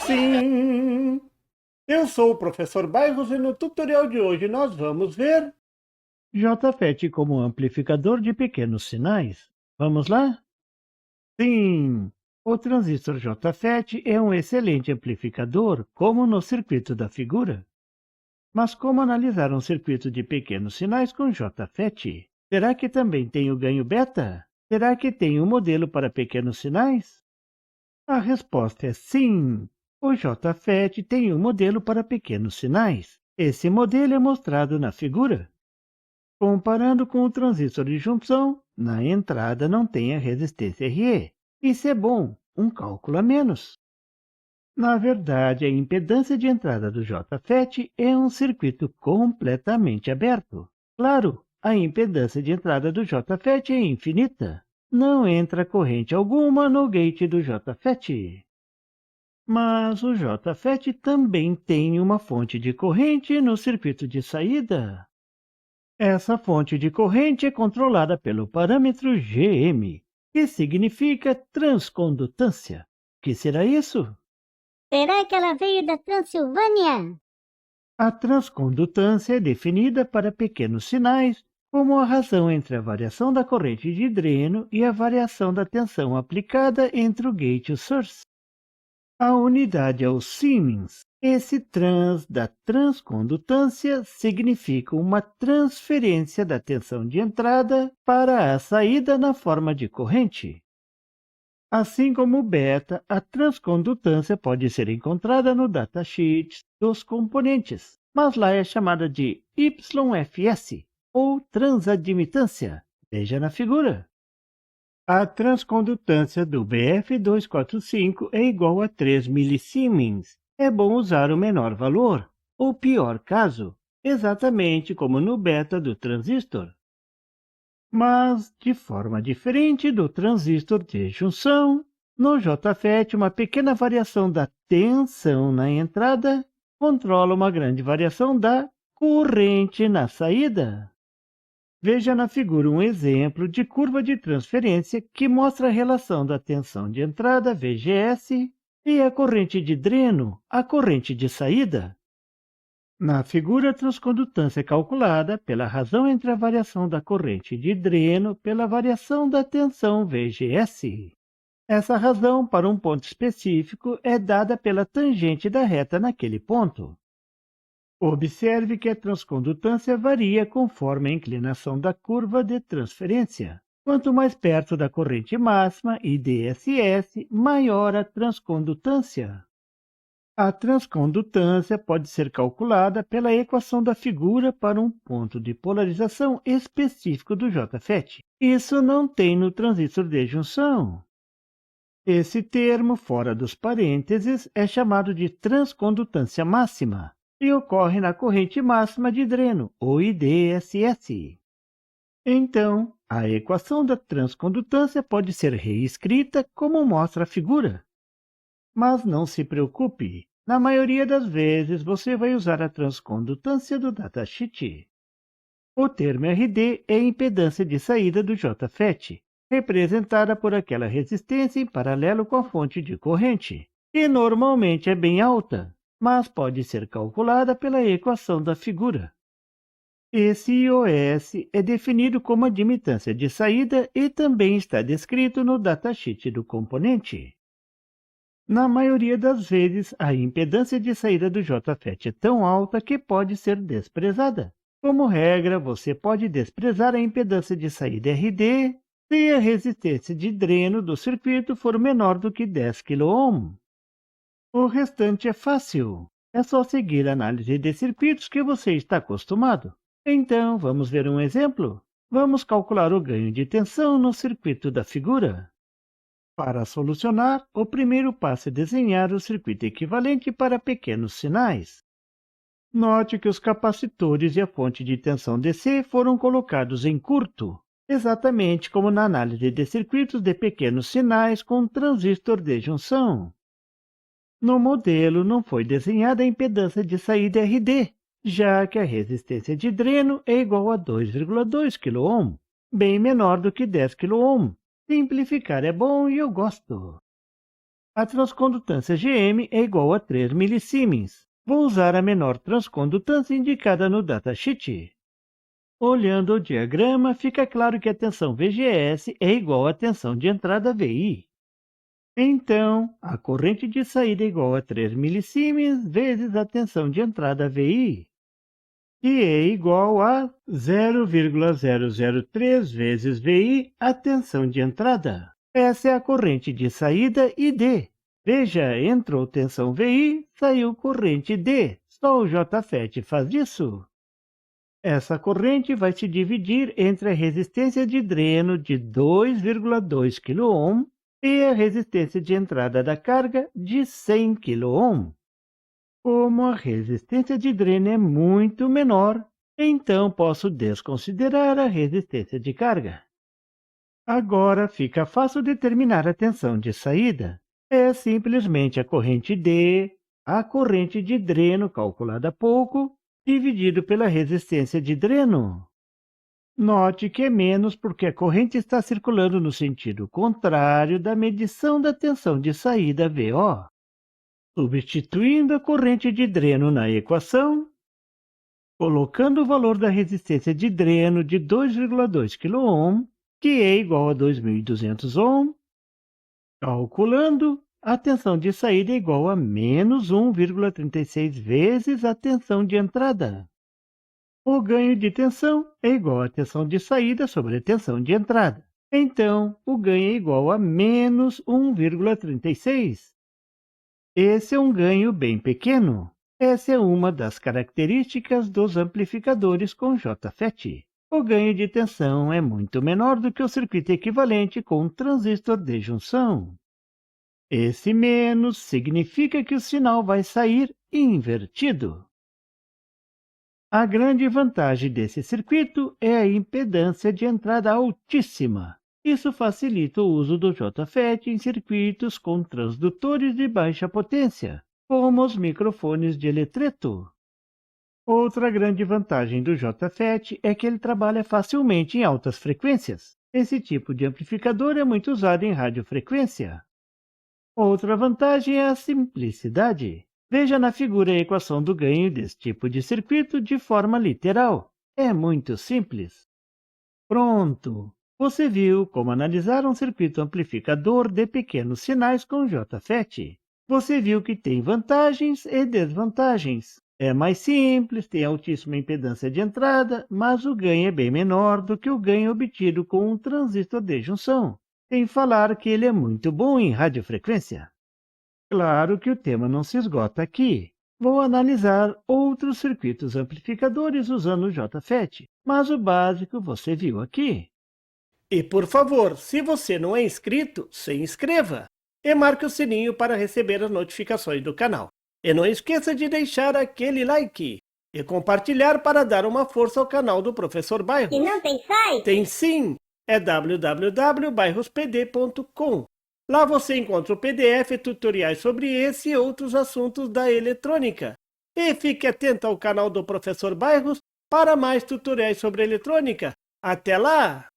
Sim, eu sou o professor Bairros e no tutorial de hoje nós vamos ver JFET como amplificador de pequenos sinais. Vamos lá? Sim, o transistor JFET é um excelente amplificador, como no circuito da figura. Mas como analisar um circuito de pequenos sinais com JFET? Será que também tem o ganho beta? Será que tem um modelo para pequenos sinais? A resposta é sim. O JFET tem um modelo para pequenos sinais. Esse modelo é mostrado na figura. Comparando com o transistor de junção, na entrada não tem a resistência RE. Isso é bom, um cálculo a menos. Na verdade, a impedância de entrada do JFET é um circuito completamente aberto. Claro, a impedância de entrada do JFET é infinita. Não entra corrente alguma no gate do JFET. Mas o JFET também tem uma fonte de corrente no circuito de saída. Essa fonte de corrente é controlada pelo parâmetro GM, que significa transcondutância. O que será isso? Será que ela veio da Transilvânia? A transcondutância é definida para pequenos sinais, como a razão entre a variação da corrente de dreno e a variação da tensão aplicada entre o gate e o source. A unidade é o Siemens. Esse trans da transcondutância significa uma transferência da tensão de entrada para a saída na forma de corrente. Assim como o beta, a transcondutância pode ser encontrada no datasheet dos componentes, mas lá é chamada de YFS, ou transadmitância. Veja na figura. A transcondutância do BF245 é igual a 3 milisiemens. É bom usar o menor valor, ou pior caso, exatamente como no beta do transistor. Mas, de forma diferente do transistor de junção, no JFET uma pequena variação da tensão na entrada controla uma grande variação da corrente na saída. Veja na figura um exemplo de curva de transferência que mostra a relação da tensão de entrada, VGS, e a corrente de dreno, a corrente de saída. Na figura, a transcondutância é calculada pela razão entre a variação da corrente de dreno pela variação da tensão VGS. Essa razão para um ponto específico é dada pela tangente da reta naquele ponto. Observe que a transcondutância varia conforme a inclinação da curva de transferência. Quanto mais perto da corrente máxima, IDSS, maior a transcondutância. A transcondutância pode ser calculada pela equação da figura para um ponto de polarização específico do JFET. Isso não tem no transistor de junção. Esse termo, fora dos parênteses, é chamado de transcondutância máxima e ocorre na corrente máxima de dreno, ou IDSS. Então, a equação da transcondutância pode ser reescrita como mostra a figura. Mas não se preocupe, na maioria das vezes você vai usar a transcondutância do datasheet. O termo RD é a impedância de saída do JFET, representada por aquela resistência em paralelo com a fonte de corrente, que normalmente é bem alta, mas pode ser calculada pela equação da figura. Esse IOS é definido como admitância de saída e também está descrito no datasheet do componente. Na maioria das vezes, a impedância de saída do JFET é tão alta que pode ser desprezada. Como regra, você pode desprezar a impedância de saída RD se a resistência de dreno do circuito for menor do que 10 kΩ. O restante é fácil. É só seguir a análise de circuitos que você está acostumado. Então, vamos ver um exemplo? Vamos calcular o ganho de tensão no circuito da figura. Para solucionar, o primeiro passo é desenhar o circuito equivalente para pequenos sinais. Note que os capacitores e a fonte de tensão DC foram colocados em curto, exatamente como na análise de circuitos de pequenos sinais com transistor de junção. No modelo, não foi desenhada a impedância de saída RD, já que a resistência de dreno é igual a 2,2 kΩ, bem menor do que 10 kΩ. Simplificar é bom e eu gosto. A transcondutância GM é igual a 3 milisiemens. Vou usar a menor transcondutância indicada no datasheet. Olhando o diagrama, fica claro que a tensão VGS é igual à tensão de entrada VI. Então, a corrente de saída é igual a 3 milisiemens vezes a tensão de entrada VI, que é igual a 0,003 vezes VI, a tensão de entrada. Essa é a corrente de saída ID. Veja, entrou tensão VI, saiu corrente D. Só o JFET faz isso. Essa corrente vai se dividir entre a resistência de dreno de 2,2 kΩ e a resistência de entrada da carga de 100 kΩ. Como a resistência de dreno é muito menor, então posso desconsiderar a resistência de carga. Agora fica fácil determinar a tensão de saída. É simplesmente a corrente D, a corrente de dreno calculada há pouco, dividido pela resistência de dreno. Note que é menos porque a corrente está circulando no sentido contrário da medição da tensão de saída VO. Substituindo a corrente de dreno na equação, colocando o valor da resistência de dreno de 2,2 kΩ, que é igual a 2.200 ohm, calculando, a tensão de saída é igual a menos 1,36 vezes a tensão de entrada. O ganho de tensão é igual à tensão de saída sobre a tensão de entrada. Então, o ganho é igual a menos 1,36. Esse é um ganho bem pequeno. Essa é uma das características dos amplificadores com JFET. O ganho de tensão é muito menor do que o circuito equivalente com um transistor de junção. Esse menos significa que o sinal vai sair invertido. A grande vantagem desse circuito é a impedância de entrada altíssima. Isso facilita o uso do JFET em circuitos com transdutores de baixa potência, como os microfones de eletreto. Outra grande vantagem do JFET é que ele trabalha facilmente em altas frequências. Esse tipo de amplificador é muito usado em radiofrequência. Outra vantagem é a simplicidade. Veja na figura a equação do ganho desse tipo de circuito de forma literal. É muito simples. Pronto! Você viu como analisar um circuito amplificador de pequenos sinais com JFET. Você viu que tem vantagens e desvantagens. É mais simples, tem altíssima impedância de entrada, mas o ganho é bem menor do que o ganho obtido com um transistor de junção. Sem falar que ele é muito bom em radiofrequência. Claro que o tema não se esgota aqui. Vou analisar outros circuitos amplificadores usando o JFET, mas o básico você viu aqui. E por favor, se você não é inscrito, se inscreva e marque o sininho para receber as notificações do canal. E não esqueça de deixar aquele like e compartilhar para dar uma força ao canal do Professor Bairros. E não tem site? Tem sim! É www.bairrospd.com. Lá você encontra o PDF e tutoriais sobre esse e outros assuntos da eletrônica. E fique atento ao canal do Professor Bairros para mais tutoriais sobre eletrônica. Até lá!